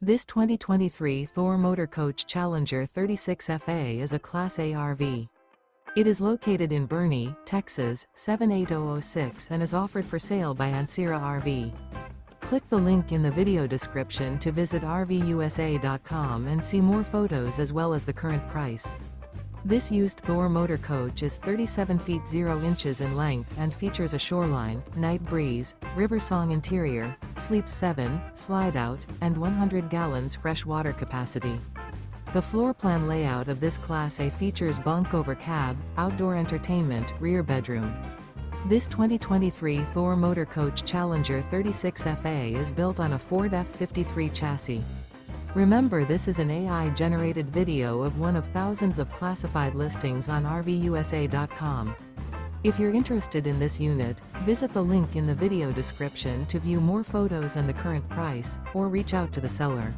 This 2023 Thor Motor Coach Challenger 36FA is a Class A RV. It is located in Boerne, Texas, 78006 and is offered for sale by Ancira RV. Click the link in the video description to visit RVUSA.com and see more photos as well as the current price. This used Thor Motor Coach is 37 feet 0 inches in length and features a Shoreline, Night Breeze, River Song interior, sleeps 7, Slideout, and 100 gallons fresh water capacity. The floor plan layout of this Class A features Bunk Over Cab, outdoor entertainment, rear bedroom. This 2023 Thor Motor Coach Challenger 36FA is built on a Ford F53 chassis. Remember, this is an AI-generated video of one of thousands of classified listings on RVUSA.com. If you're interested in this unit, visit the link in the video description to view more photos and the current price, or reach out to the seller.